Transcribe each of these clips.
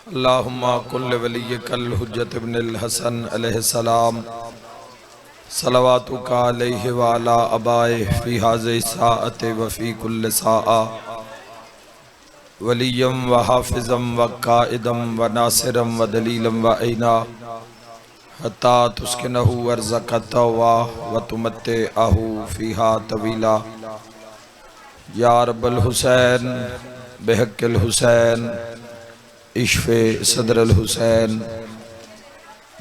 अल्लाहुम्मा कुल्ल वलिय्यकल हुज्जत इब्नुल हसन अलैहिस्सलाम सलवातुका अलैहि व अला अबाए फी हाज़िहि साअति व फी कुल्ल साआ वलिय्यम व हाफ़िज़म व काइदम व नासिरम व दलीलम व ऐना हत्ता तुस्किनहु अर्ज़क तौवा व तुमत्तिअहु फ़ीहा तवीला या रब्बल हुसैन बिहक़्क़िल हुसैन इश्फ़े सदरल हुसैन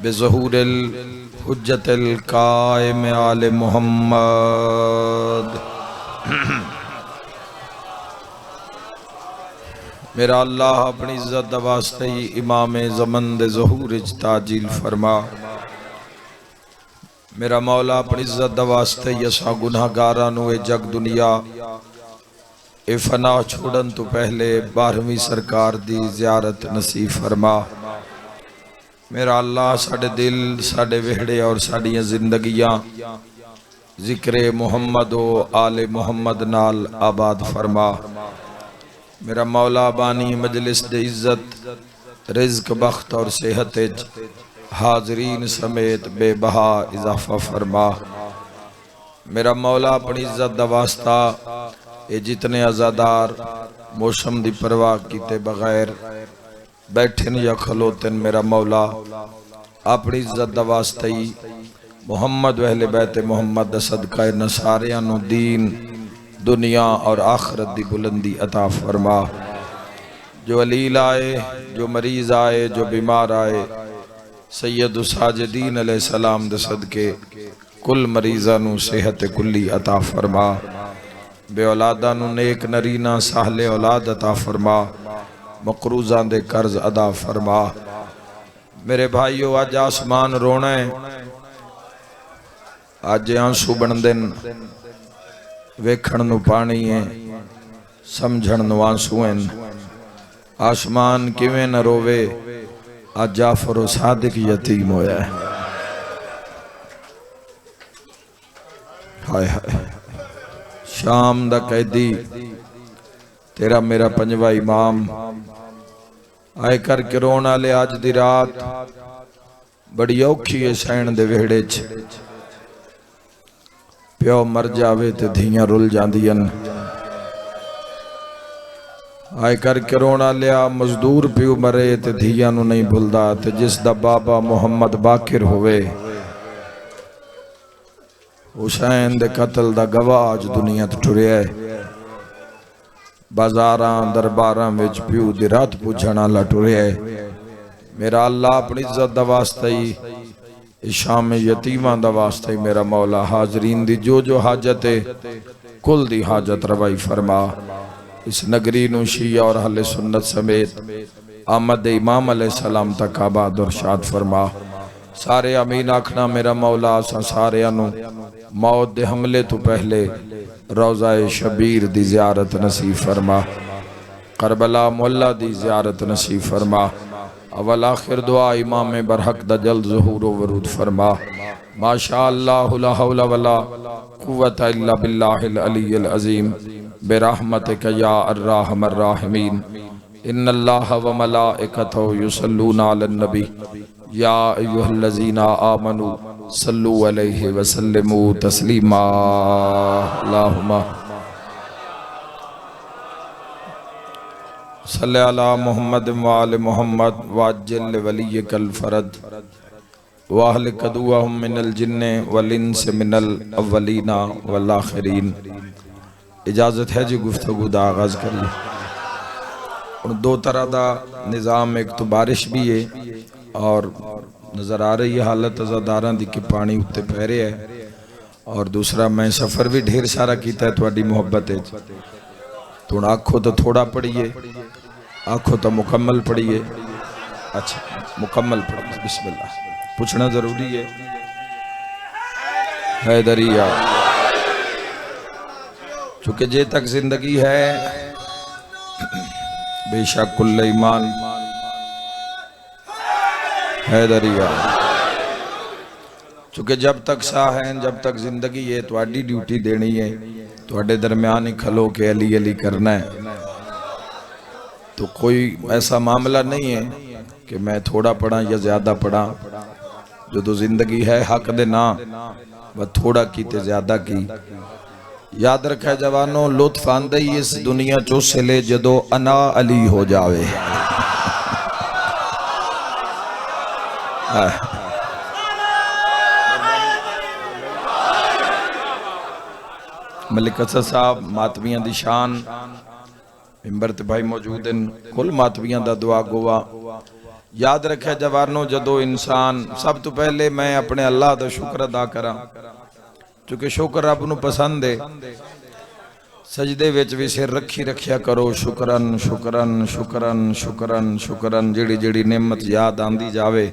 बिज़हूरिल हुज्जतिल काइम आले मोहम्मद। मेरा अल्लाह अपनी इज़्ज़त दा वास्ते ही इमाम ज़मन दे ज़हूर इच ताजील फरमा। मेरा मौला अपनी इज़्ज़त दा वास्ते ही असां गुनाहगारां नूं ए जग दुनिया ए फना छोड़न तो पहले 12वीं सरकार दी ज़ियारत नसीब फरमा। मेरा अल्लाह साडे दिल साडे वेहड़े और साडियां जिंदगियां जिक्रे मुहम्मद ओ आले मुहम्मद नाल आबाद फरमा। मेरा मौला बानी मजलिस दे इज्जत रिज़्क बख्त और सेहत हाजरीन समेत बेबहा इजाफा फरमा। मेरा मौला अपनी इज्जत दा वास्ता ये जितने आज़ादार मौसम दी परवाह कीते बगैर बैठन या खलोतन, मेरा मौला अपनी इज्जत दा वास्ते ही मुहम्मद वहले बैत मुहम्मद दा सदका न सारियां नूं दीन दुनिया और आखरत दी बुलंदी अता फरमा। जो अलील आए, जो मरीज आए, जो बीमार आए, सैयद साजिदीन अलैहिस्सलाम दे सदके कुल मरीज़ां नूं सेहत कुल्ली अता फरमा। बे औलादा नूं नेक नरीना साहले औलाद अता फरमा। मकरूज़ां दे कर्ज अदा फरमा। मेरे भाइयों अज आसमान रोना है, अज आंसू बनदे न, वेखण नूं पानी है, समझण नूं आंसू हैं। आसमान किवें न रोवे, अज जाफर सादिक यतीम होया है। हाय हाय शाम दा कैदी तेरा मेरा पंजवा इमाम आए करके रोन वाले अज दी रात बड़ी औखी है सहण दे वेहड़े च। प्यो मर जावे ते धीयां रुल जांदियां। आए करके रोन वाले मजदूर प्यो मरे ते धीयां नूं नहीं भुलदा। ते जिस दा बाबा मुहम्मद बाकिर होवे हुसैन दे कतल दा गवाह अज दुनिया ते टुरिया है। बाजारां दरबारां विच प्यो दी रात पुछण वाला टुरिया है। मेरा अल्लाह अपनी इज्जत दा वास्ते ही शाम यतीमां दा वास्ते ही मेरा मौला हाजरीन दी जो जो हाजत है कुल दी हाजत रवाई फरमा। इस नगरी नूं शिया और अहले सुन्नत समेत आमद इमाम अलैहिस्सलाम तक आबाद और शाद फरमा। सारे अमीन आखना मेरा मौला असां सारियां नूं मौत दे हमले तो पहले रोज़ाए शबीर दी ज़ियारत नसीब फरमा। करबला मुअल्ला दी ज़ियारत नसीब फरमा। अवल आखिर दुआ इमाम बरहक दा जल्द ज़हूर व वरूद फरमा। माशा अल्लाह ला हौला वला कुव्वता इल्ला बिल्लाहिल अलिय्यिल अज़ीम बिरहमतिका या अर्रहमर राहिमीन। इन्नल्लाह व मलाइकतहु युसल्लूना अलन नबी या अय्युहल्लज़ीना आमनू सल्लु अलैहि व सल्लिमू तस्लीमा। अल्लाहुम्मा सल्लि अला मुहम्मद व आले मुहम्मद वाज्जिल वलिय्यकल फरद व अहलिक दुआहुम मिनल जिन्नि वल इंसि मिनल अव्वलीना वल आखिरीन। इजाज़त है जी गुफ्तगू दा आगाज़ करिए। और दो तरह का निज़ाम, एक तो बारिश भी है और नज़र आ रही है हालत अज़ादारां दी कि पानी उत्ते पै रहा है, और दूसरा मैं सफ़र भी ढेर सारा किया है तुहाडी मुहब्बत है। तो आखो तो थोड़ा पढ़िए, आखो तो मुकम्मल पढ़िए। अच्छा मुकम्मल पढ़िए, बिस्मिल्लाह। पूछना ज़रूरी है हैदरिया, चूँकि जे तक जिंदगी है बेशक कुल्ले ईमान हैदरिया। चूँकि जब तक साह है, जब तक जिंदगी है, तुहाडी ड्यूटी देनी है, तुहाडे दरम्यान ही खलो के अली अली करना है। तो कोई ऐसा मामला नहीं है कि मैं थोड़ा पढ़ा या ज्यादा पढ़ा। जो तो जिंदगी है हक दे ना वह थोड़ा की ते ज्यादा की। याद रखा जवानों, लुत्फ आंदा ही इस दुनिया चो सिले जदो अना अली हो जावे। मलिक असद साहब मातवियां दी शान मिंबर ते भाई मौजूद हैं, कुल मातवियां दा दुआ गोवा। याद रखे जवानों, जदों इंसान सब तो पहले मैं अपने अल्लाह दा शुक्र अदा करा, क्योंकि शुक्र रब नूं पसंद है। सजदे विच भी सिर रखी रखिया करो, शुक्रन शुक्रन शुक्रन शुक्रन शुक्रन। जिहड़ी जिहड़ी नेमत याद आंदी जावे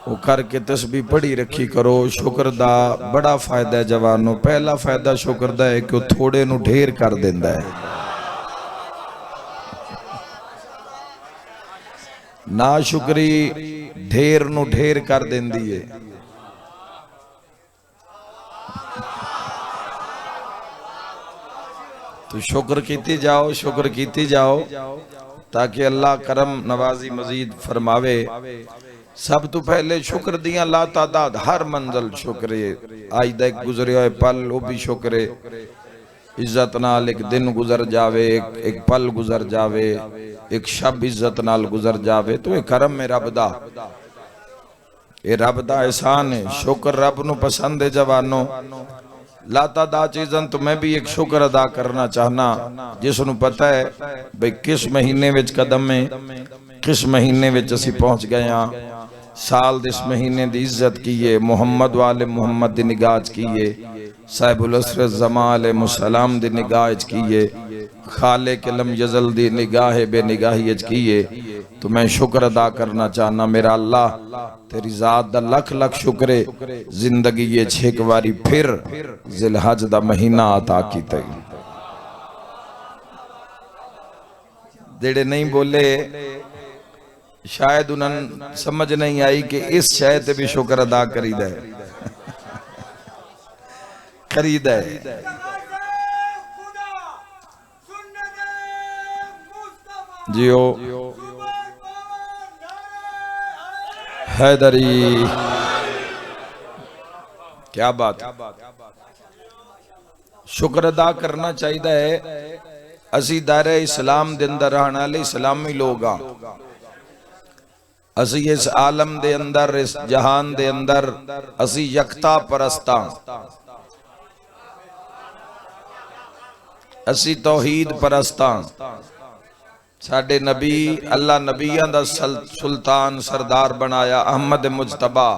वो करके तस्बीह पढ़ी रखी करो। शुक्र दा बड़ा फायदा है जवानों। पहला फायदा शुक्र दा है कि थोड़े नूं ढेर कर देंदा है। ना शुक्री ढेर नूं ढेर कर देंदी है। तो शुक्र कीती जाओ, शुक्र कीती जाओ, ताकि अल्लाह करम नवाजी मजीद फरमावे। सब तो पहले शुक्र दियां ला तादाद हर मंजिल शुक्र। आज दा एक गुजरे हुए पल वो भी शुक्र। इज्जत नाल एक दिन गुजर जावे, एक पल गुजर जावे, एक शब इज्जत नाल गुजर जावे, तो ये करम है रब दा, ये रब दा एहसान है। शुक्र रब नूं पसंद है जवानों। लाता दा चीज़न तो मैं भी एक शुक्र अदा करना चाहना, जिसनू पता है भाई किस महीने विच कदम है, किस महीने विच असी पहुंच गए हाँ। साल दिस महीने दी इज्जत की है, मुहम्मद वाले मुहम्मद दी निगाह की है, साहिबुल असर जमाल मुसलाम दी निगाह की है, खाले कलम यजल दी निगाह बेनिगाही की है। तो मैं शुक्र अदा करना चाहना, मेरा अल्लाह तेरी जात दा लख लख शुक्र है, जिंदगी ये 6 बारी फिर जिलहज दा महीना अता कीता। जेड़े नहीं बोले शायद उन्हें समझ नहीं आई कि इस शय ते भी शुक्र अदा करीदा है, करीदा है। जियो हैदरी, क्या बात। शुक्र अदा करना चाहिए। असी दायरे इस्लाम दे अंदर रहने वाले इस्लामी लोग हाँ। असी इस आलम दे अंदर, इस जहान दे अंदर असी यकता परस्ता, असी तौहीद परस्ता। साडे नबी अल्लाह नबियां दा सुल्तान सरदार बनाया, अहमद मुजतबा।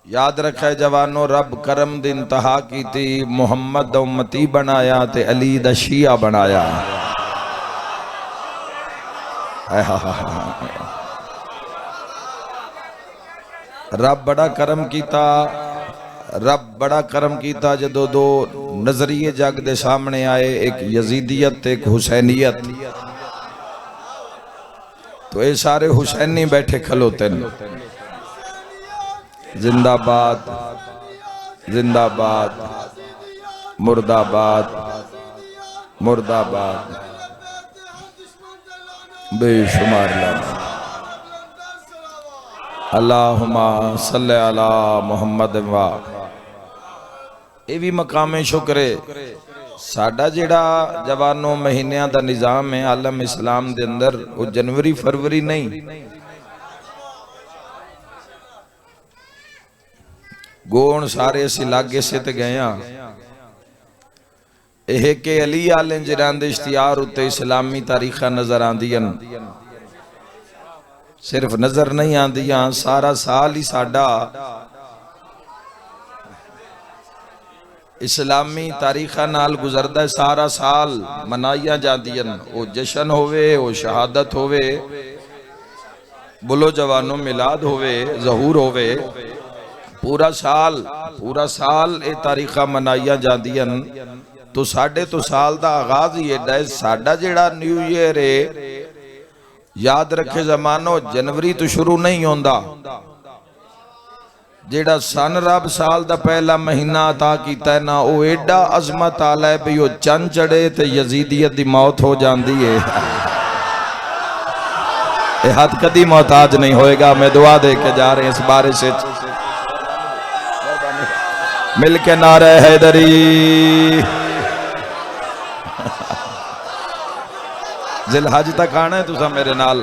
याद रखा जवानों, रब करम दी इंतहा की थी, मुहम्मद दा उम्मती बनाया ते अली दा शिया बनाया। रब बड़ा करम कीता, रब बड़ा करम कीता जदों दो नजरिए जग दे सामने आए, एक यजीदियत एक हुसैनियत। तो ये सारे हुसैनी बैठे खलोते हैं। जिंदाबाद जिंदाबाद, मुर्दाबाद मुर्दाबाद, बेशुमार अल्लाहुम्मा सल्ले अला मुहम्मद वा। ये भी मकामे शुक्र है। साडा जिहड़ा जवानों महीनों का निज़ाम है आलम इस्लाम दे अंदर, वो जनवरी फरवरी नहीं, गोण सारे असी लागे से ते गए हाँ। यह के अली आले जिन्हां दे इश्तिहार उत्ते इस्लामी तारीखा नजर आंदियां, सिर्फ नजर नहीं आंदियां, सारा साल ही साडा इस्लामी तारीखा नाल गुजरदा है। सारा साल मनाइया जांदियां, वो जश्न होवे, वो शहादत होवे, बोलो जवानों मिलाद होवे, ज़हूर होवे, पूरा साल ये तारीखा मनाइया जांदियां। तो साडे तो साल दा आगाज ही एडा है। साडा जिहड़ा न्यू ईयर है, याद रखे जमानो, जनवरी तो शुरू नहीं होंदा। जेड़ा सन रब साल दा पहला महीना अता कीता है ना, वो एडा अजमत आला है भी वो चंद चढ़े ते यजीदियत दी मौत हो जाती है। ये हाथ कदी मोहताज नहीं होएगा। मैं दुआ दे के जा रहे हैं इस बारिश से मिल के नारे हैदरी। जिलहज तक आना है तुसा मेरे नाल।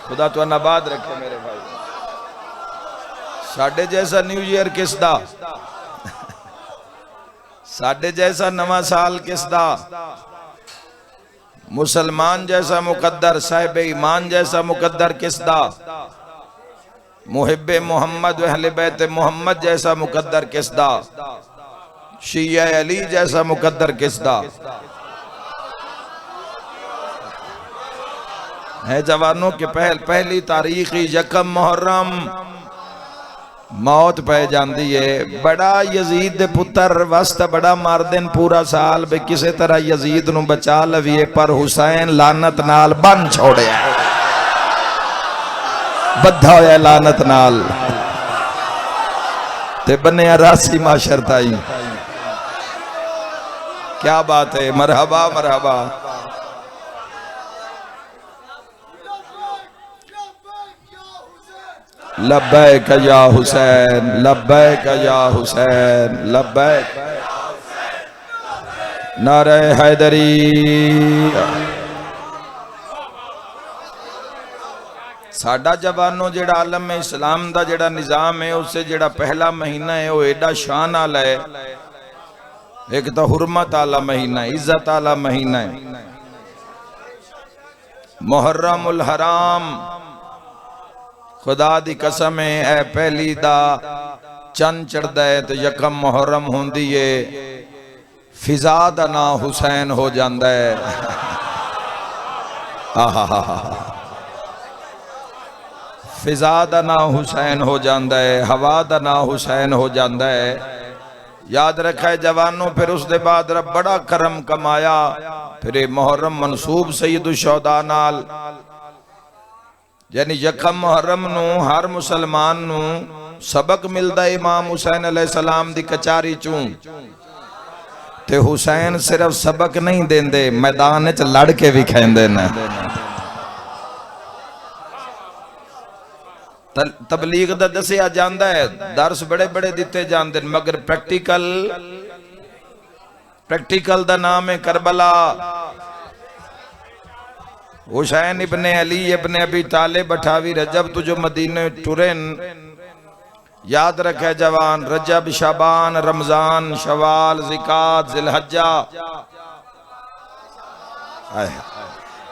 खुदा तो आबाद रखे मेरे भाई। साडे जैसा न्यू ईयर किसदा, साडे जैसा नवा साल किसदा, मुसलमान जैसा मुकद्दर, साहिब ईमान जैसा मुकद्दर किसदा, मुहिब्बे मोहम्मद व अहले बैत मोहम्मद जैसा मुकद्दर किसदा, शिया अली जैसा मुकद्दर किसदा है। जवानों के पहली तारीखी यकम मुहर्रम मौत पै जाती है। बड़ा यजीद दे पुत्र वास्ते बड़ा मार दिन पूरा साल भी किसी तरह यजीद नू बचा लवीए, पर हुसैन लानत नाल बन छोड़िया, बद्धा होया लानत नाल ते बनिया रासी माशर ताई। क्या बात है, मरहबा मरहबा। लब्बैक या हुसैन, लब्बैक या हुसैन, लब्बैक। नारे हैदरी। साडा जवानों जेड़ा आलम इस्लाम दा जेड़ा निजाम है, उससे जेड़ा पहला महीना है वो एडा शान आला है। एक तो हुर्मत आला महीना, इज्जत आला महीना है मुहर्रमुल हराम। खुदा दी कसम है, ए पहली दा चंद चढ़दा है तो यकम मुहर्रम होंदी है, फिजा दा ना हुसैन हो जांदा है। फिजा दा ना हुसैन हो जांदा है, हवा दा ना हुसैन हो जांदा है। याद रखा है जवानों, फिर उसके बाद रब बड़ा करम कमाया। फिर मुहर्रम मनसूब सैयदुल शुहदा नाल, यानी यकम मुहर्रम नू हर मुसलमान नू सबक मिलदा इमाम हुसैन अलैहिस्सलाम दी कचारी चूं। ते हुसैन सिर्फ सबक नहीं देंदे, मैदान च लड़ के भी खेंदे ने। तबलीग दा दसिया जांदा है, दर्स बड़े बड़े दिते जांदे, मगर प्रैक्टिकल दा नाम है करबला। हुसैन इब्ने अली इब्ने अबी तालिब 28 रजब तुझो मदीने टुरेन। याद रखे जवान, रजब शाबान रमजान शवाल ज़िकात ज़िलहज्जा,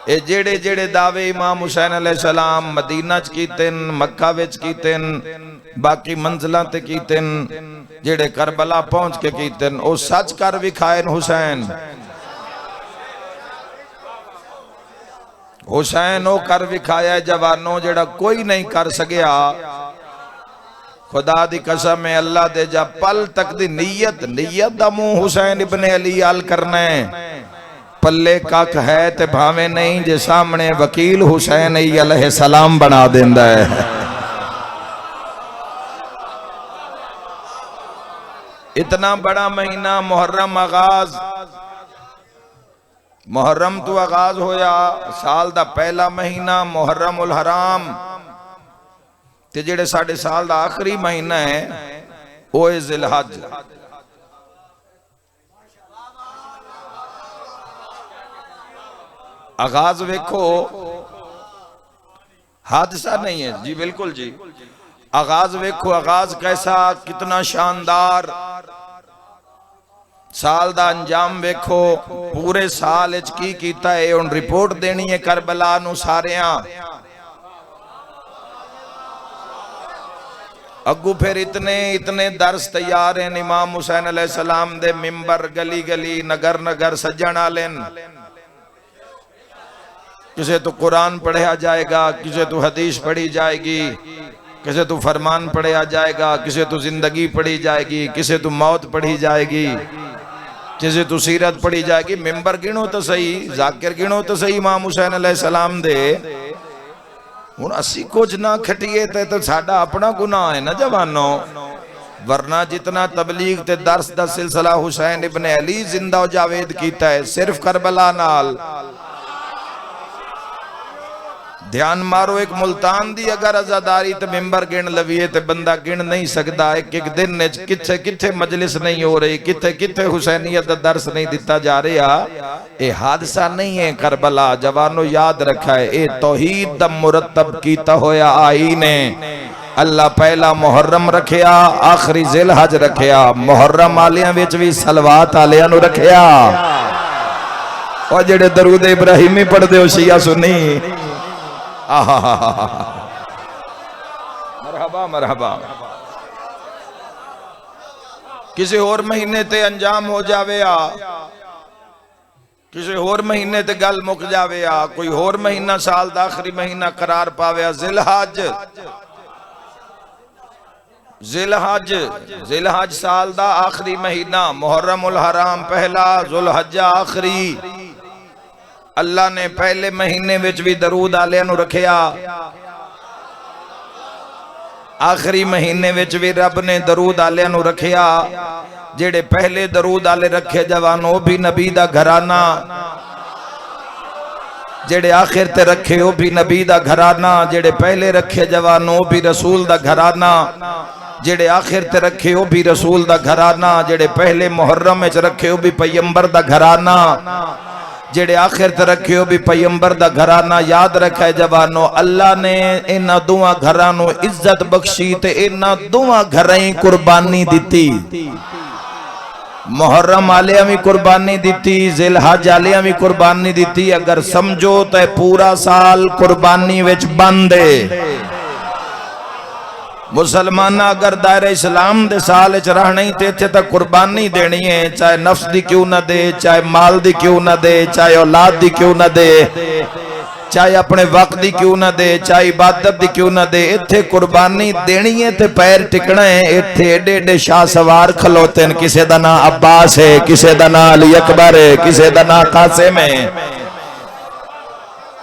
ए जेड़े जेड़े दावे इमाम हुसैन अलैहिस्सलाम मदीना च कीते, मक्का विच कीते, बाकी मंजिलां ते कीते, जेड़े करबला पहुंच के कीते, ओ सच कर विखाए हुसैन। हुसैन ओ कर विखाया जवानों जेड़ा कोई नहीं कर सकिया। खुदा दी कसम है, अल्लाह दे जा पल तक दी नीयत दा मुंह हुसैन इब्ने अली अल करना है। पल्ले कख है ते भावे नहीं, जे सामने वकील हुसैन अलैहिस्सलाम बना देंदा है। इतना बड़ा महीना मुहर्रम आगाज, मुहर्रम तो आगाज होया साल दा पहला महीना मुहर्रमुल हराम, ते जेड़े साडे साल दा आखिरी महीना है वो है ज़िलहज। आगाज वेखो, हादसा नहीं है जी, बिल्कुल जी। आगाज वेखो, आगाज कैसा, कितना शानदार। साल दा अंजाम वेखो, पूरे साल इच की कीता है, हुण रिपोर्ट देनी है करबला नू सारियां। अगू फिर इतने दर्स तैयार हैं इमाम हुसैन अलैहिस्सलाम दे, मिंबर गली गली नगर नगर सजण वाले। किसे तो कुरान पढ़ाया जाएगा, किसे तो हदीस पढ़ी जाएगी, किसे तो फरमान पढ़ाया जाएगा, किसे तो जिंदगी पढ़ी जाएगी, किसे तो मौत पढ़ी जाएगी, किसे तो सीरत पढ़ी जाएगी। मिंबर गिनो तो सही, जाकिर गिनो तो सही इमाम हुसैन अलैहिस्सलाम दे। हुण असी कुछ ना खटिए तो साडा अपना गुनाह है ना जवानों, वरना जितना तबलीग ते दर्स दा सिलसिला हुसैन इब्ने अली जिंदा जावेद कीता है सिर्फ करबला नाल। ध्यान मारो, एक मुल्तान दी अगर आजादारी ते मिंबर गिन लवीए ते बंदा गिन नहीं सकता। एक एक दिन किथे किथे मजलिस नहीं हो रही, किथे किथे हुसैनियत दा दर्स नहीं दिता जा रहा। ये हादसा नहीं है करबला, जवानों याद रखा है, ये तौहीद दा मुरतब कीता होया आईन है। अल्लाह पहला मुहर्रम रखिया, आखिरी जिलहज रखिया, मुहर्रम आलियां विच भी सलवात आलियां नु रखिया। और जेड़े दरूद इब्राहिमी पढ़दे हो शिया सुन्नी, मरहबा मरहबा। किसी और महीने ते अंजाम हो जावे आ, किसी होर महीने ते गल मुक जावे आ, कोई होर महीना साल दा आखिरी महीना करार पावे। जिलहज जिलहज जिलहज साल दा आखिरी महीना, मुहर्रमुल हराम पहला, जुलहज्जा आखिरी। अल्लाह ने पहले महीने विच भी दरूद आलियां नु रखिया, आखिरी महीने विच भी रब ने दरूद आलियां नु रखिया। जेड़े पहले दरूद आले रखे जवान वो भी नबी दा घराना, जेड़े आखिर ते रखे वो भी नबी दा घराना, जेड़े पहले रखे जवान वो भी रसूल दा घराना, जेड़े आखिर ते रखे वो भी रसूल दा घराना, जेड़े पहले मुहर्रम विच रखे वो भी पैगंबर दा घराना, जेड़े आखिर ते रखे हो भी पैगंबर दा घराना। याद रखे जवानो, अल्लाह ने इन्हां दोवां घरां नूं इज्जत बख्शी ते इन्हां दोवां घरां ही कुर्बानी दिती। मुहर्रम आलियां भी कुर्बानी दिती, जिलहज आलियां भी कुर्बानी दिती। अगर समझो तो पूरा साल कुर्बानी विच बंद है। मुसलमान अगर दायरे इस्लाम दे साल च रहना ही ते इत्थे तक कुर्बानी देनी है, चाहे नफ्स दी क्यों ना दे, चाहे माल दी क्यों ना दे, चाहे औलाद दी क्यों ना दे, चाहे अपने वक्त दी क्यों ना दे, चाहे इबादत दी क्यों ना दे, इत्थे कुर्बानी देनी है ते पैर टिकना है। इत्थे एडे एडे शाह सवार खलोते हैं, किसे दा नाम अब्बास है, किसे दा नाम अली अकबर है, किसे दा नाम कासिम है।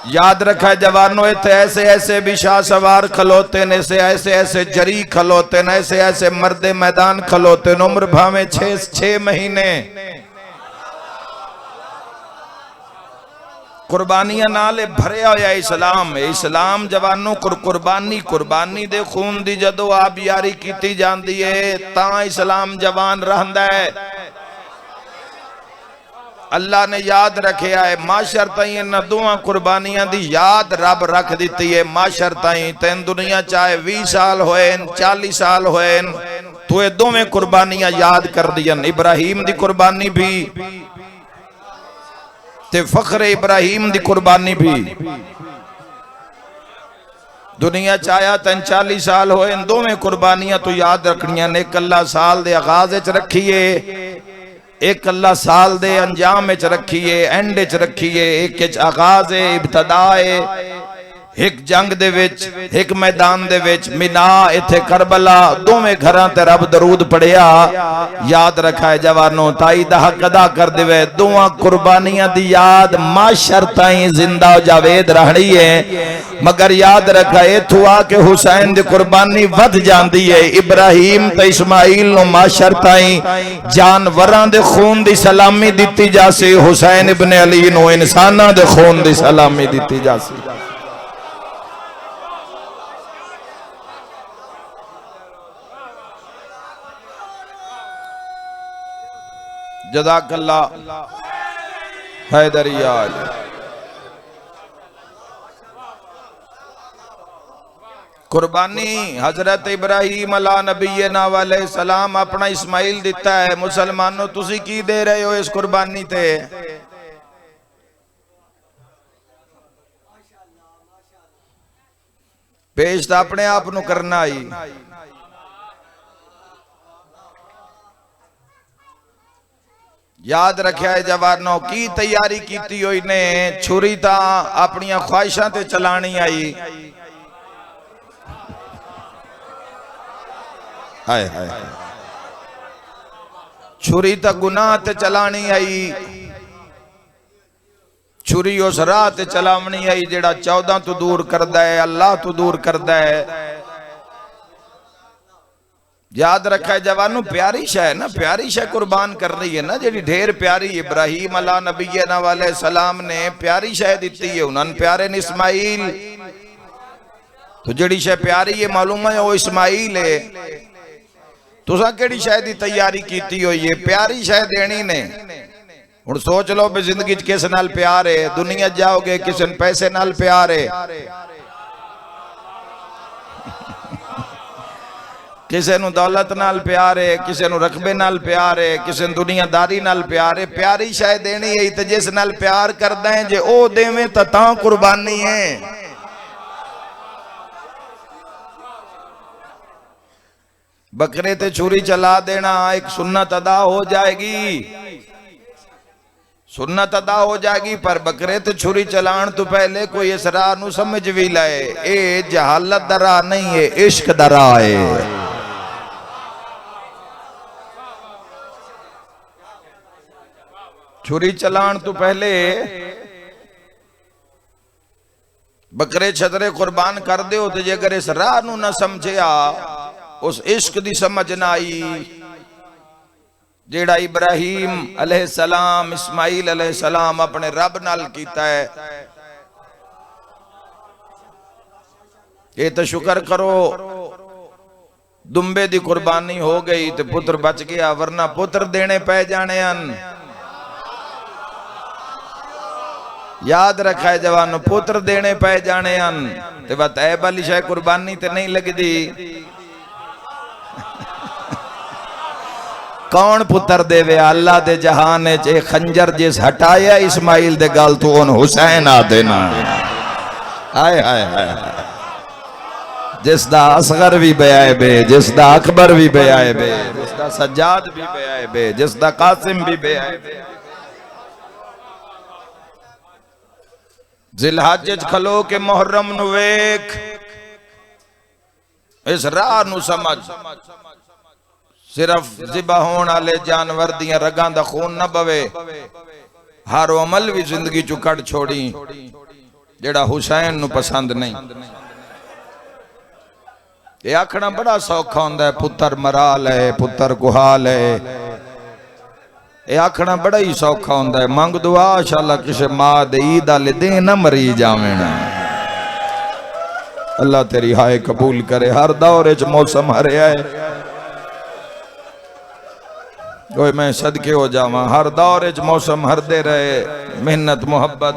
याद रखा है जवानों, इतने ऐसे ऐसे भी शाह सवार खलोते ने, ऐसे ऐसे जरी खलोते ने, ऐसे ऐसे मर्दे मैदान खलोते ने। उम्र भावे 6 महीने कुर्बानियां नाले भरिया होया इस्लाम। इस्लाम जवानों कुर्बानी कुर्बानी दे खून दी जदों आप यारी की जाती है तां इस्लाम जवान रहंदा है। अल्लाह ने याद रखिया है, माशर ताई इन्हां दोवां कुर्बानियां दी याद रब रख दी है। माशर ताई तेन दुनिया चाहे 20 साल होए 40 साल होए, तो ये दोवें कुर्बानियां याद कर दियन। इब्राहिम दी कुर्बानी भी ते फखरे इब्राहिम दी कुर्बानी भी। दुनिया चाया 40 साल होए, दोवें कुर्बानियां तो याद रखनियां ने। एक अल्लाह साल दे आगाज च रखिए, एक अल्लाह साल दे अंजाम च रखिए, एंड च रखिए। एक आगाज है, इब्तदा है, एक जंग दे विच, एक मैदान दे विच, मिना इथे करबला, दोवें घरां ते रब दरूद पढ़िया। याद रखा है जवानों, ताई दा हक अदा कर देवे। दोवां कुर्बानियां दी याद माशर ताई जिंदा जावेद रहनी है। मगर याद रखा इथों आके हुसैन दी कुर्बानी वध जांदी है। इब्राहिम ते इस्माइल नु माशर ताई जानवरां दे खून दी सलामी दिती जासी, हुसैन इब्न अली नु इंसानां दे खून दी सलामी दिती जासी। जज़ाकल्लाह हैदरिया। कुर्बानी हजरत इब्राहिम अला नबीना वाले सलाम अपना इस्माइल दिता है। मुसलमानों तुसी की दे रहे हो इस कुर्बानी ते? पेश तो अपने आप नू करना ही। याद रखा है जवानों, की तैयारी की हुई ने। छुरी ता अपनिया ख्वाहिशां ते चलानी आई। हाय हाय, छुरी ता गुनाह ते चलानी आई। छुरी उस राह ते चलावनी आई जेड़ा 14 तो दूर करदा है, अल्लाह तो दूर करदा है। याद रखा है जवानों, प्यारी शह है ना, प्यारी शह कुर्बान कर रही है ना, जेडी ढेर प्यारी। इब्राहिम अला नबीना वाले सलाम ने प्यारी शह दी है। उन्होंने प्यारे ने इस्माइल तो जड़ी शय प्यारी ये मालूम है वो इस्माइल है। तुसा केड़ी शय दी तैयारी कीती हुई है? प्यारी शय देनी ने। हुण सोच लो भी जिंदगी किस नाल प्यार है। दुनिया जाओगे किसी पैसे नाल प्यार है, किसी नूं दौलत नाल प्यार है, किसी नूं रकबे नाल प्यार है, किसी नूं दुनियादारी नाल प्यार है। प्यारी शय देनी है ते जिस नाल प्यार करदा है जे ओ देवे तां कुर्बानी है। बकरे ते छुरी चला देना एक सुन्नत अदा हो जाएगी, सुन्नत अदा हो जाएगी, पर बकरे ते छुरी चलान तो पहले कोई इस राह नूं समझ भी लाए ए जहालत दा राह नहीं है, इश्क दा राह है। छुरी चलान तो पहले बकरे छतरे कुर्बान कर दो तो जे अगर इस राह नूं ना समझिया, उस इश्क दी समझ ना आई जेड़ा इब्राहिम अलैहिस्सलाम इस्माइल अलैहिस्सलाम अपने रब नाल कीता है। ये तो शुक्र करो दुम्बे दी कुर्बानी हो गई तो पुत्र बच गया, वरना पुत्र देने पै जाने अन। याद रखा है जवानों, पुत्र देने पै जाने अन। ते बात ऐ वाली शाय कुर्बानी ते नहीं लगदी। कौन पुत्र देवे? अल्लाह दे जहान च खंजर जिस हटाया इस्माइल दे गल तो उन हुसैन आ देना। हाय हाय हाय, जिसदा असगर भी बयाए बे, जिसदा अकबर भी बयाए बे, जिसदा सज्जाद भी बयाए बे, जिसदा कासिम भी बयाए बे। जिलहज खलो के मुहर्रम नु वेख, इस राह नु समझ। सिर्फ ज़िबा होने वाले जानवर दियां रगां दा खून न बवे, हर अमल भी जिंदगी चु कट छोड़ी जेड़ा हुसैन नु पसंद नहीं। ये आखना बड़ा सौखा होंदा है पुत्र मराल है, पुत्र गुहाल है। ये आखना बड़ा ही सौखा होंदा है। मंग दुआ शाला किसे मां दे ईद आले दे ना मरी जावें। अल्लाह तेरी हाय कबूल करे। हर दौर च मौसम हरिया है। ओए मैं सदके हो जावा, हर दौर च मौसम हरदे रहे, मेहनत मुहब्बत।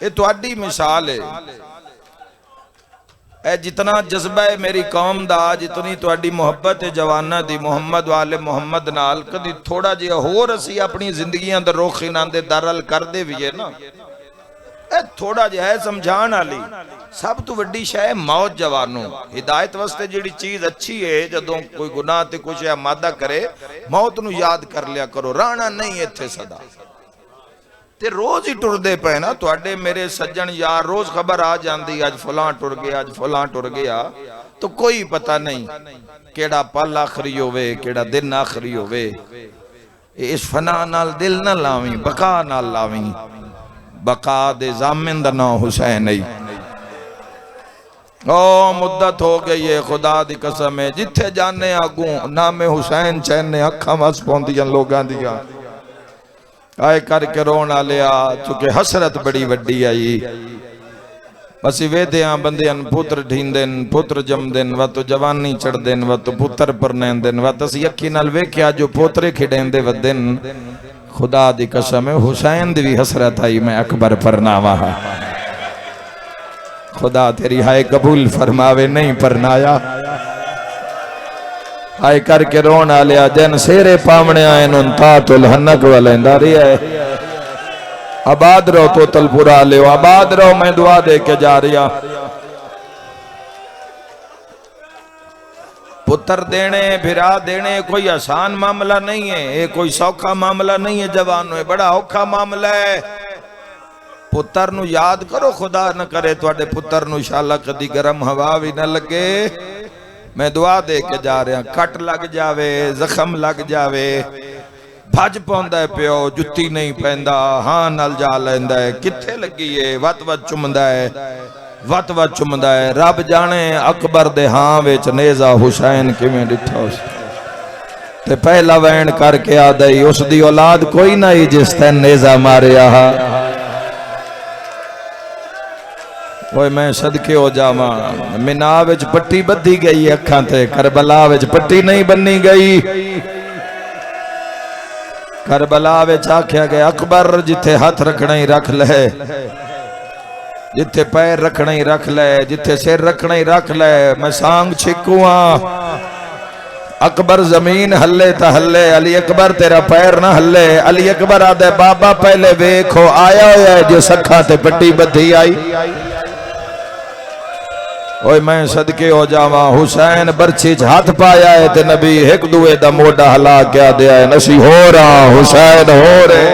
ये तुहाडी मिसाल है। ए जितना जज्बा है मेरी कौम दा, जितनी तुहाडी मुहब्बत है जवाना दी मुहम्मद वाले मुहम्मद नाल, कदी थोड़ा जिहा होर असी अपनी जिंदगियां दा रुख इन्हां दे दरल करदे भी है ना। ए थोड़ा जिहा है समझाण वाली। सब तो वड्डी शय मौत जवानों। हिदायत वास्ते जिहड़ी चीज अच्छी है, जदों कोई गुनाह ते कुछ मादा करे, मौत नूं याद कर लिया करो। रहना नहीं इत्थे सदा। ते रोज ही टुरदे पे ना तुहाडे मेरे सज्जन यार, रोज खबर आ जाती अज फलां टुर गया, अज फलां टुर गया। तो कोई पता नहीं केड़ा पल आखरी होवे, केड़ा दिन आखरी होवे। इस फना नाल दिल ना लावी, बका नाल लावी। बका दे जामिन दा नाम हुसैन है। ओ मुद्दत हो गई है, खुदा दी कसम है, जिथे जाने आगू नामे हुसैन चैने अखां वस पौंदियां लोगां दियां। आए करके रोन आलिया, चुके हसरत बड़ी वड्डी आई। असी वेदियां बंदियां पुत्र ढींदेन, पुत्र जमदेन, व तो जवानी चढ़देन, व तो पुत्र परनेंदेन, व तसी अखी नाल वेख्या जो पोतरे खिडेंदे वदेन। खुदा दी कसम है हुसैन दी भी हसरत आई, मैं अकबर परनावा। खुदा तेरी हाय कबूल फरमावे, नहीं परनाया। आए करके रोन आ लिया, जन सेरे पावने आए नुन तातुल हनक वालेंदा रही है। आबाद रहो तो तलपुरा ले, आबाद रहो, मैं दुआ दे के जा रहा। पुत्र देने भिरा देने कोई आसान मामला नहीं है, ये कोई सौखा मामला नहीं है जवानों, बड़ा औखा मामला है। पुत्र नु याद करो, खुदा न करे तुहाडे पुत्र नु शाला कदी गरम हवा भी न लगे। मैं दुआ दे के जा रहा, कट लग जावे, जख्म लग जावे, भज पौंदा है प्यो, जुत्ती नहीं पैंदा, हां नाल जा लैंदा है, किथे लगी है, वत वत चुमदा है, वत वत चुमदा है। रब जाने अकबर दे हां विच नेजा हुसैन किवें डिठा उस ते पहला वैन करके आ दई, उस दी औलाद कोई ना ही जिस तैन नेजा मारिया। ओए मैं सदके हो जावा, मिना विच पट्टी बधी गई अखां ते, करबला विच पट्टी नहीं बन्नी गई। करबला विच आख्या गया अकबर जिथे हाथ रखना ही रख ले, जिथे पैर रखना ही रख ले, जिथे सिर रखना ही रख ले, मैं सांग छिकुआ। अकबर जमीन हल्ले तो हल्ले, अली अकबर तेरा पैर ना हल्ले। अली अकबर आदे बाबा पहले वेखो आया होया जो सखा ते पट्टी बधी आई। ओए मैं सदके हो जावा, हुसैन बरछी च हाथ पाया है ते नबी एक दुए दा मोढा हला क्या दिया है, नसी हो रहा हुसैन हो रहे।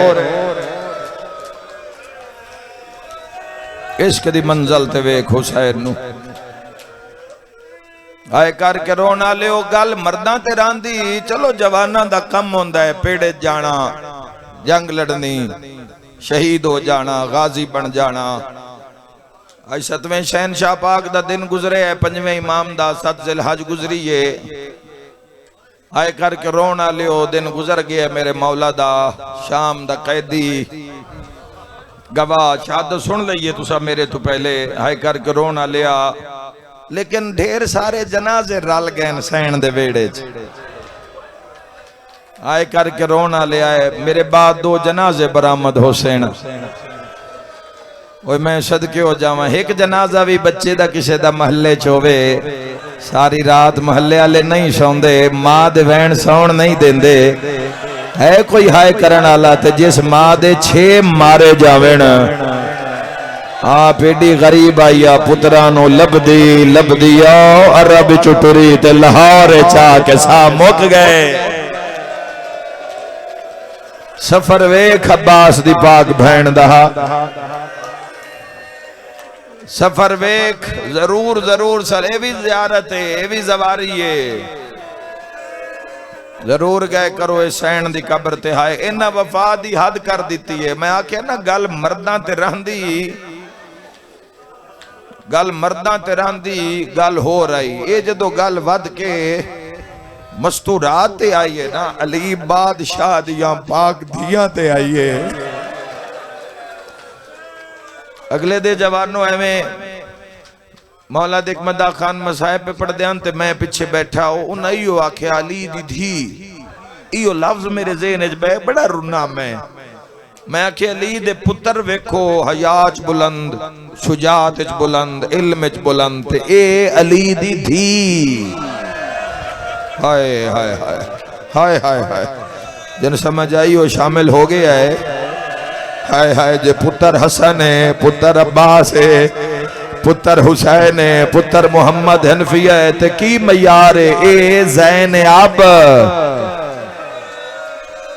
इश्क दी मंजिल ते वेख हुसैन नू आए करके रोना लियो। गल मर्दां ते रांदी, चलो जवानां दा कम होंदा है पेड़े जाना, जंग लड़नी, शहीद हो जाना, गाजी बन जाना। आज 7वें शहनशाह पाक दा दिन गुजरे है, 5वें इमाम दा 7 ज़िलहज गुजरी है। आए करके रोना लियो, दिन गुजर गया मेरे मौला दा। शाम दा कैदी गवाह शहादत सुन लईए तुसा मेरे तो पहले। आए करके रोना लिया, लेकिन ढेर सारे जनाजे रल गए सैन दे वेड़े च। आए करके रोना लिया है, मेरे बाद 2 जनाजे बरामद हुसैन। ओए मैं सदके हो जावा, एक जनाजा भी बच्चे दा किसे दा महल्ले च होवे, सारी रात महल्ले वाले नहीं सौंदे, मां दे वैन सौण नहीं देंदे। है कोई हाय करन वाला ते जिस मां दे 6 मारे जावेन, आप एडी गरीब आईया पुत्रा नो लभदी लभदी आओ अरब च टुरी ते लाहौर चा के सा मुक गए। सफर वेख अब्बास दी पाक भैन दा, सफर वेख जरूर जरूर सर, ये भी जियारत है, ये भी जवारी है, जरूर गए करो सैन दी कब्र ते। हाय इन्हां वफा दी हद कर दी है। मैं आख्या ना गल मर्दां ते रहिंदी, गल मर्दां ते रहिंदी, गल हो रही ये जदों गल वध के मस्तूरात ते आई है ना, अली बादशाह दियां पाक दियां ते आई है। अगले दे जवानों एवें मौला दे मदा खान मसाहिब पे पढ़दे हन ते मैं पिछे बैठा, उन्हें इहो आख्या अली दी धी, इहो लफ्ज मेरे ज़हन च बे बड़ा रुना। मैं आख्या अली दे पुत्र वेखो हयात बुलंद, शुजात च बुलंद, इल्म च बुलंद, ते ए अली दी धी। हाय हाय हाय हाय हाय हाय, जन समझ आई हो शामिल हो गया है। हाय हाय, जे पुत्र हसन है, पुत्र अब्बास है, पुत्र हुसैन है, पुत्र मोहम्मद हनफिया है, ते की मयार है। ए ज़ैन अब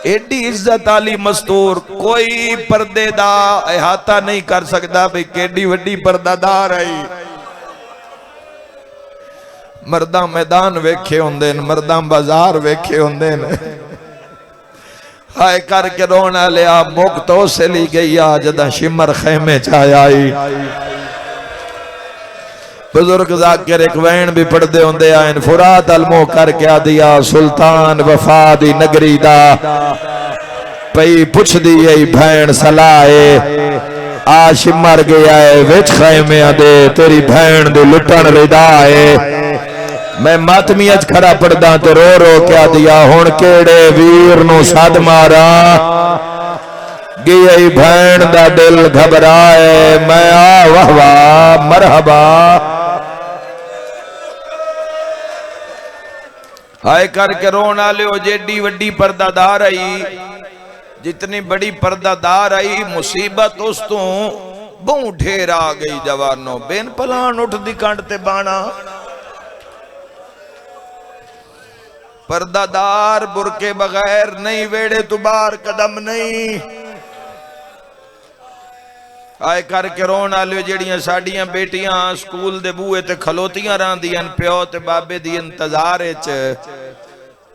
एडी इज्जत आली मस्तूर कोई पर्दे दा अहाता नहीं कर सकता भाई केडी वड्डी पर्दादार आई। मर्दा मैदान वेखे होंदे न, मर्दा बाजार वेखे होंदे न। हाय करके रोना लिया, मुक तो से ली गई आ जदा शिमर खेमे चाया आई। बुजुर्ग जाकिर एक वैन भी पढ़ते होंदे आन, फुरात अलमो करके आ दिया सुल्तान वफा दी नगरी दा। पई पुछ दी भैन सलाए आ शिमर गया है विच खेमे दे, तेरी भैन दे लुटन रिदा है। मैं मातमी अच खड़ा पढ़दा ते रो रो क्या दिया, हुण केड़े वीर नू सद मारा, गई भैन दा दिल घबराए। मैं आ वाह वाह मरहबा। हाय करके रोन आलियो, जेडी वड्डी पर्दादार आई, जितनी बड़ी पर्दादार आई, मुसीबत उस तो बहु ढेर आ गई। जवानों बेन पलान उठ दी कंड ते बाणा, पर्दादार बुरके बगैर नहीं, वेड़े तू बाहर कदम नहीं। आए करके रोन आलियो, जेड़ियां साडियां बेटियां स्कूल दे बूहे ते खलोतियां रहिंदियां प्यो ते बाबे दी इंतजार च,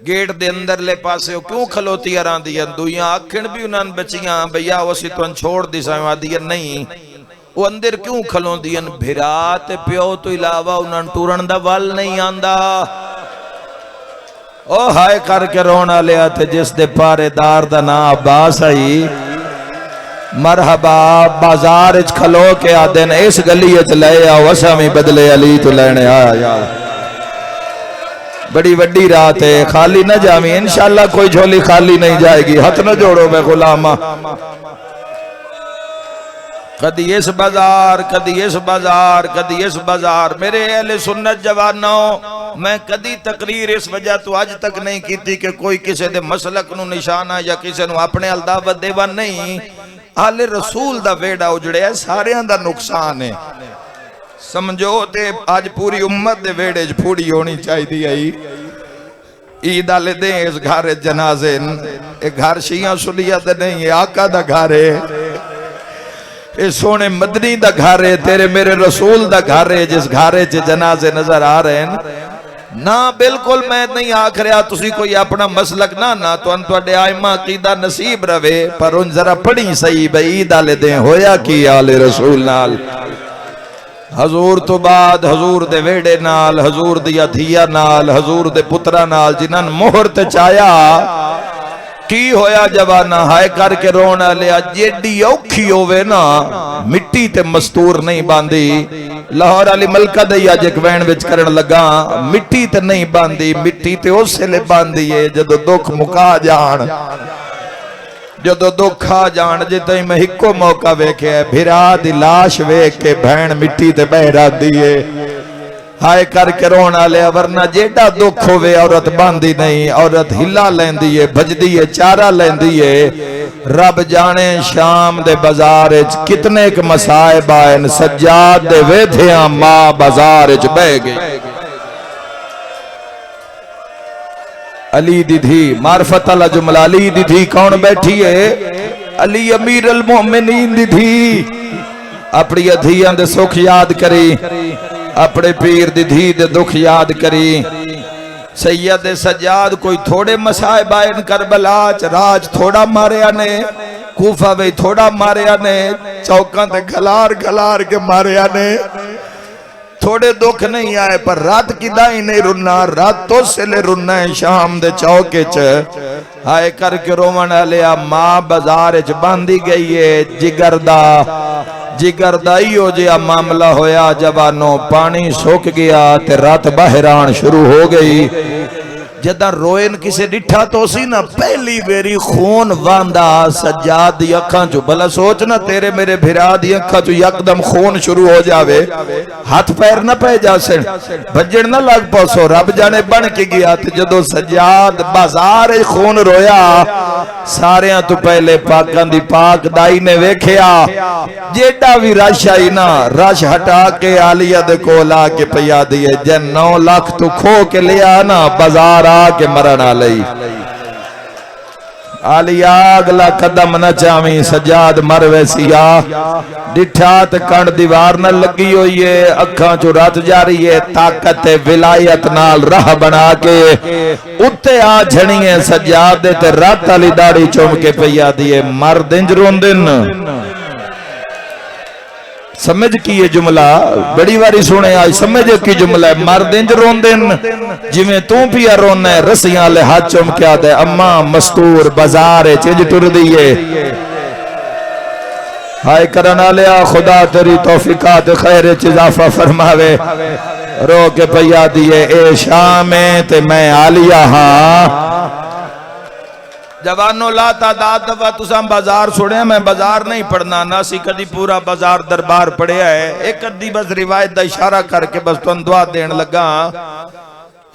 गेट दे अंदरले पासे क्यों खलोतियां रहिंदियां, दुइयां आखण भी उन्हां बच्चियां भैया असीं तुहानूं छोड़ दी सां, आदियां नहीं वो अंदर क्यों खलोंदियां, भिरा ते प्यो तो इलावा उन्हां टुरन दा वल नहीं आंदा। ओ हाय करके रोना लिया, ते जिस दे पारेदार दा नाम अब्बास आई, मरहबा बाजार च खलो के आदे ने इस गली च ले आओ असा भी बदले अली तो लेने आया यार। बड़ी वड्डी रात है, खाली न जावी इंशाल्लाह, कोई झोली खाली नहीं जाएगी। हाथ न जोड़ो मैं गुलामा, कदी इस बाजार कदी इस बाजार कदी इस बाजार। मेरे अहले सुन्नत जवानों, मैं कदी तकरीर इस वजह तो अज तक नहीं की कि कोई किसी दे मसलक नू निशाना या किसी नू अपने अल दावत देवा नहीं। आले रसूल दा वेड़ा उजड़िया, सारियां दा नुकसान है समझो। ते अज पूरी उम्मत दे वेड़े च फूड़ी होनी चाहिए। आई ईद आले दे इस घर जनाजे, एक घर शिया सुलिया ते नहीं, आका दा घर है, ये सोने मदनी दा घर है, तेरे मेरे रसूल दा घर है, जिस घरे च जनाजे नजर आ रहे हैं ना। बिल्कुल मैं नहीं आख रहा तुसी कोई अपना मसलक ना तुहाडे आइमा कीदा नसीब रवे, पर उन जरा पढ़ी सही बई ईद आले दे होया की आले रसूल नाल। हजूर तो बाद हजूर दे वेड़े नाल, हजूर दिया धिया नाल, हजूर दे पुत्रा नाल जिन्हां मोहर ते चाया की होया जवाना हाय करके रोन लिया। जेडी औखी होवे ना मिट्टी ते मस्तूर नहीं बांधी। लाहौर वाली मलका दई अज एक वैन विच करन लगा, मिट्टी ते नहीं बांधी, मिट्टी ते उस वेले बांधी है जदों दुख मुका जान, जदों दुख आ जान। जे तई मैं इको मौका वेख्या भिरा दी लाश वेख के भैन मिट्टी ते बह रादी है, हाय करके रोन आले। वरना जेड़ा दुख होवे औरत बांधी नहीं, औरत हिला लेंदी है, भजदी है, चारा लेंदी है। रब जाने शाम दे बाजार च कितने क मसाइब आए, सज्जाद दे वेधिया मां बाजार च बह गई। अली दी धी मार्फत अला जुमला, अली दी धी कौन बैठी है? अली अमीर अल मोमिनीन दी धी। अपनी धियां दे सुख याद करी, अपने पीर दी धी दे दुख याद करी। सैयद सज्जाद कोई थोड़े मसाइब आए करबला च, राज थोड़ा मारिया ने, कूफा वे थोड़ा मारिया ने, चौकां ते खलार खलार के मारिया ने। थोड़े दुख नहीं आए पर रात किदा ही नहीं रुना, रात तो सिले रुना है शाम दे चौके च। हाय करके रोवन लिया मां बाजार च बांधी गई है। जिगर दा इहो जिहा मामला होया जवानों, पानी सुक गया ते रात बाहर आन शुरू हो गई। जदा रोयन किसे डिठा तो सी ना पहली बेरी खून वांदा सज्जाद दी अखां चो। भला सोच ना तेरे मेरे भिरा दी अखां चो यकदम खून शुरू हो जावे, हाथ पैर ना पै जासे, भजन ना लग पौसो। रब जाने बन के गया ते जदों सज्जाद बाजार खून रोया, सारियां तो पहले पाकां दी पाक दाई ने वेख्या। जेड़ा भी रश आई ना, रश हटा के आलिया दे कोल आके पिया दिए। जन 9 लाख तू खो के लिया ना, बाजार के मरना लई आलिया अगला कदम न चावी। सज्जाद मर वैसिया डिठा ते कण दीवार न लगी हुई है, अखां चो रत जारी है। ताकत विलायत नाल राह बना के उत्ते आ झणी है सज्जाद दे ते रत वाली दाढ़ी चुम के पिया दिए। मर दिंज रोंदिन समझ की ये जुमला बड़ी बारी सुने आज, समझ की जुमला है। मर दिंज रोंदिन जिवें तू पिया रोना है, रस्सियां ले हाथ चुमकिया दे। अम्मा मस्तूर बाजार चिंज टुर दिए। हाय करना लिया खुदा तेरी तौफीकात खैर च इजाफा फरमावे। रो के पिया दिए ए शाम ते मैं आलिया हाँ। जवानों ला तादाद दफा तुसा बाजार सुनिया, मैं बाजार नहीं पढ़ना ना सी कदी पूरा बाजार दरबार पढ़िया है। एक अद्धी बस रिवायत का इशारा करके बस तुम दुआ देन लगा।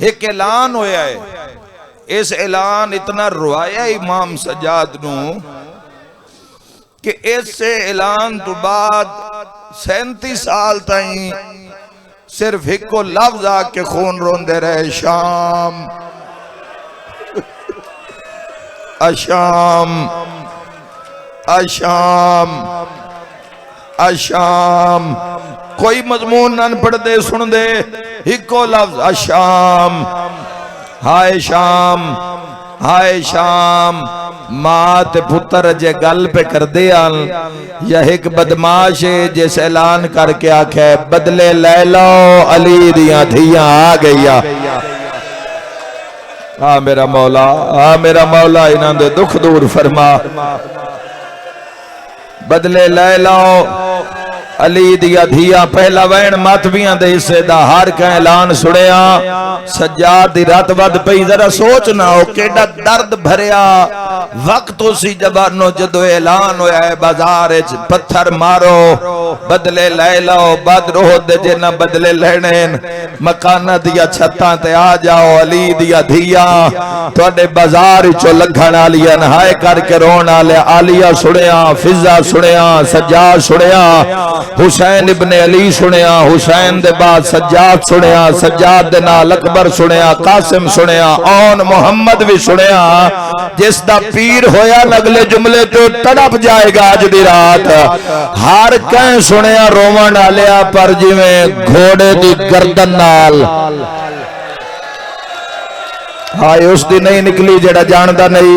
एक ऐलान होया है, इस ऐलान इतना रुआया इमाम सज्जाद नू कि इस ऐलान तो बाद 37 साल ताई सिर्फ एको लफ्ज आके खून रोंदे रहे, शाम अशाम अशाम अशाम। कोई मजमून न पढ़ते सुनते, इको लफ्ज अशाम। हाय शाम हाय शाम। मां ते पुत्र जे गल पे कर दे यह एक बदमाश है जिस ऐलान करके आखे बदले ले लो, अली दिया धियां आ गईया। आ मेरा मौला, आ मेरा मौला, इन्हां दे दुख दूर फरमा। बदले लै लाओ अली दिया धिया पहला वैन मातवियां दे हिस्से दा हर कै ऐलान सुनिया सज्जाद दी रात बद पई जरा सोच ना हो केड़ा दर्द भरिया वक्त उसी जबानो जदों ऐलान होया है बाजार विच पत्थर मारो बदले लै लाओ बदरोह दे जे ना बदले लेने मकाना दिया छत्तां ते आ जाओ अली दिया धिया तुहाडे बाजार चो लंघण वालियां हाय करके रोण वाले आलिया सुनिया फिजा सुनिया सज्जाद सुनिया हुसैन इब्ने अली सुनिया हुसैन दे बाद सज्जाद सुनिया सज्जाद दे नाल अकबर सुनिया कासिम सुनिया औन मुहम्मद भी सुनिया जिस दा पीर होया अगले जुमले तो तड़प जाएगा अज दी रात हर कै सुनिया रोवण वालिया पर जिवें घोड़े दी गर्दन नाल हाय उस दी नहीं निकली जेड़ा जानदा नहीं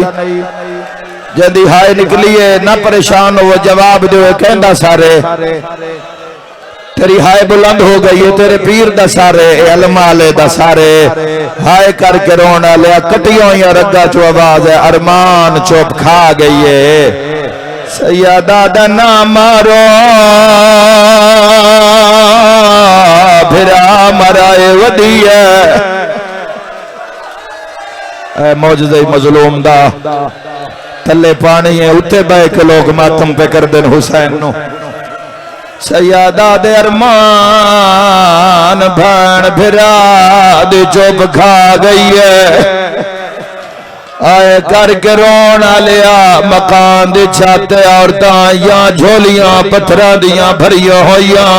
जदी हाय निकली है ना परेशान हो जवाब दो कहंदा सारे तेरी हाय बुलंद हो गई है तेरे पीर दा सारे अलमाले दा सारे हाय करके रोन वाले कटियों या रग्गा चो आवाज है अरमान चुप खा गई है सैयदा दा ना मारो फिरा मराए वदी है मौजूदा मजलूम दा थले पानी है उत्ते बह के लोग मातम पे कर देन हुसैन नो सैयदा दे अरमान भैन भिरा दे चुप खा गई है आए करके रोन आलिया मकान दी छत औरतां या झोलियां पत्थरां दियां भरियां होइयां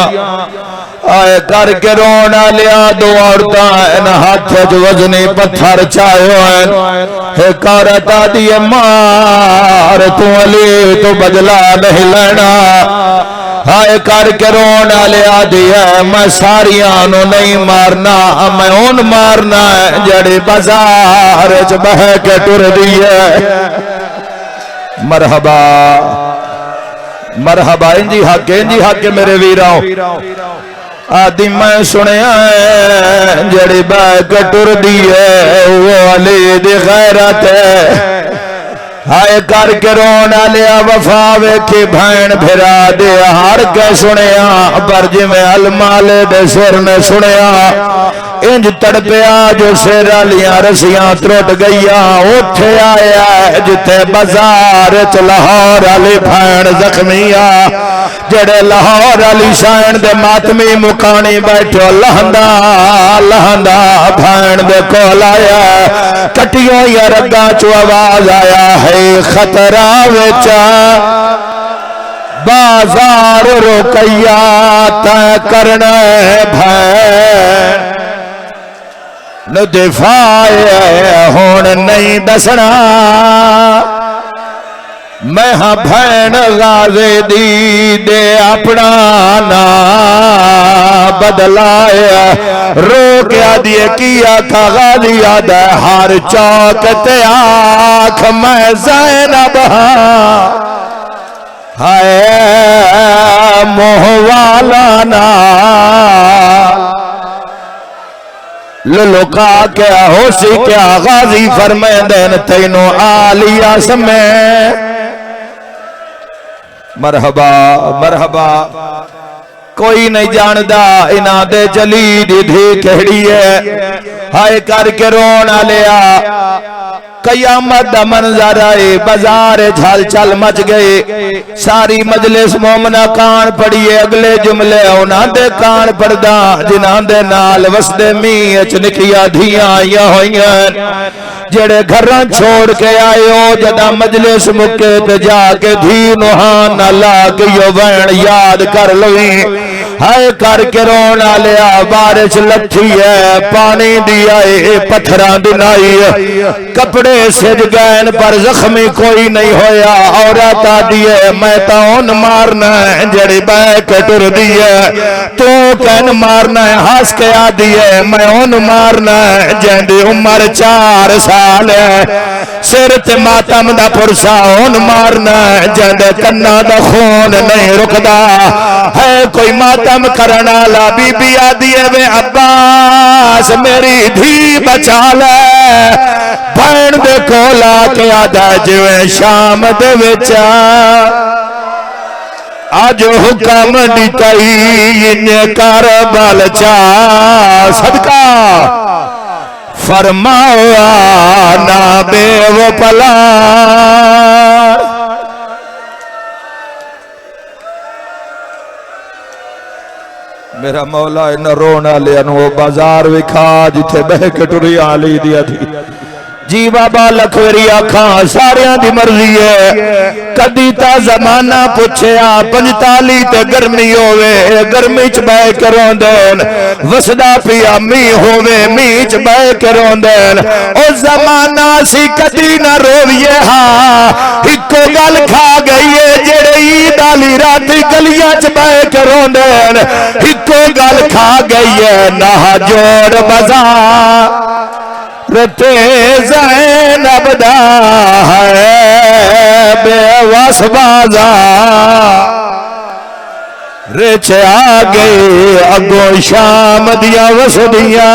आए करके रोन आलिया दो औरतां हाथ च वजनी पत्थर छायो है औरत आदि मार तू अली तो बदला नहीं लेना हाय करके रोन आलिया दी है मैं सारियां नु नहीं मारना मैं उन मारना है जड़ी बाजार च बह के टुर दी है मरहबा मरहबा इंजी हक मेरे वीरों आदि मैं सुनिया जड़ी बैक टुर दी है वो अली दी गैरत है हाय करके रोन आलिया वफा वेखी भैन भिरा दे हर के सुनिया पर जिवें अलमाले दे सिर ने सुनिया इंज तड़पिया जो सिर वालियां रस्सियां त्रुट गईया उठे आया जिथे बाजार च लाहौर वाली भैन जख्मिया जेड़े लाहौर वाली शान दे मातमी मुकानी बैठो लहंदा लहंदा भैन दे कोल आया कटियों या रग्गा चो आवाज आया है खतरा वेचा बाजार रोकैया तय करना भैन न दिफाए हुण नहीं दसना मैं हाँ भैन गाजे दी दे अपना ना बदलाया रोकया दिए किया था गालिया दे हर चौक ते आख मैं ज़ैनब हाय मोहवाला ना लुका के होशी क्या गाजी फरमेंदन तैनो आलिया समय मरहबा मरहबा कोई नहीं जानदा इना दे जली दी धी केड़ी है हाय करके रोन आलिया कयामत दा मंजर आए बाजार झल चल मच गए सारी मजलिस मोमना कान पड़िए अगले जुमले उन्हां दे कान पड़दा जिन्हां दे नाल वसदे मींह च निकिया धियां आईयां होईयां जेड़े घरां छोड़ के आए हो जदा मजलिस मुके ते जाके धी नुहान ना ला के यो वैन याद कर लवी हाय करके रोन आलिया बारिश लथी है पानी दी आए पत्थरां दी नाई कपड़े सिज गए पर जख्मी कोई नहीं होया औरत आदि है मैं तो उन मारना है जड़ी बह के टुर दी है तू कहन मारना है हंस के आदि है मैं उन मारना है जिंदी उम्र 4 साल है सिर ते मातम दा पुरसा उन मारना है जिंदे कन्ना दा खून नहीं रुकदा है कोई मातम करना ला बीबी आदि है वे अब्बास मेरी धी बचा ले भैन दे कोल आके आदा जिवें शाम दे विच आज हुक्म दिताई इन कर बल चा सदका फरमाओ ना बेव पला। मेरा मौला इन रोन वाले बाजार विखा जिथे बह के टुरी आली दिया थी जी बाबा लखवरी आखा सारिया दी मर्जी है। कदी ता जमाना पुछया 45 ते गर्मी होवे गर्मी च बह के रोंदेन, वसदा पिया मी होवे मी च बह के रोंदेन। ओ जमाना सी कदी ना रोविए हाँ इको गल खा गई है जेड़े ईद आली रात गलियां च बह के रोंदेन। इको गल खा गई है ना जोड़ बाजार रते ज़ैनब दा है बेवस बाज़ार रिच आ गए अगो शाम दिया वसदियां